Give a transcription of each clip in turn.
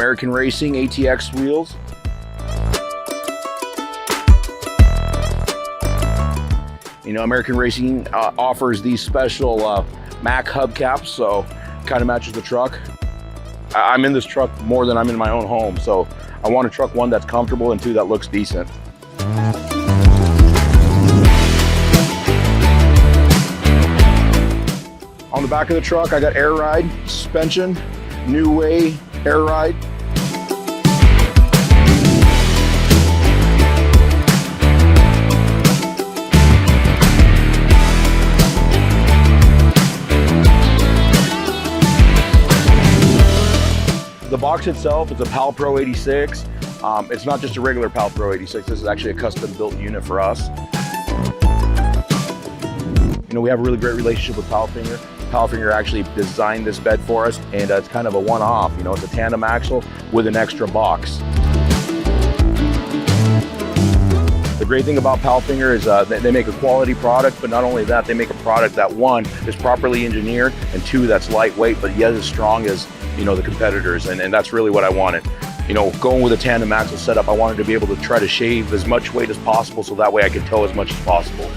American Racing ATX Wheels. You know, American Racing offers these special Mack hubcaps, so kind of matches the truck. I'm in this truck more than I'm in my own home, so I want a truck, one, that's comfortable, and two, that looks decent. On the back of the truck, I got air ride, suspension, NeWay air ride. The box itself is a PAL Pro 86. It's not just a regular PAL Pro 86. This is actually a custom built unit for us. You know, we have a really great relationship with Palfinger. Palfinger actually designed this bed for us, and it's kind of a one-off. You know, it's a tandem axle with an extra box. The great thing about Palfinger is they make a quality product, but not only that, they make a product that, one, is properly engineered, and two, that's lightweight, but yet as strong as, you know, the competitors, and that's really what I wanted. You know, going with a tandem axle setup, I wanted to be able to try to shave as much weight as possible, so that way I could tow as much as possible.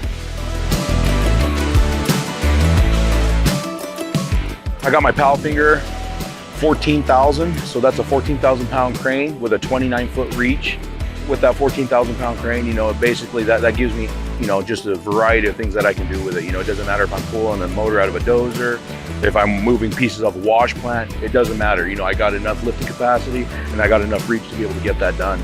I got my Palfinger 14,000, so that's a 14,000 pound crane with a 29-foot reach. With that 14,000 pound crane, you know, basically that gives me, you know, just a variety of things that I can do with it. You know, it doesn't matter if I'm pulling a motor out of a dozer, if I'm moving pieces of a wash plant, it doesn't matter. You know, I got enough lifting capacity and I got enough reach to be able to get that done.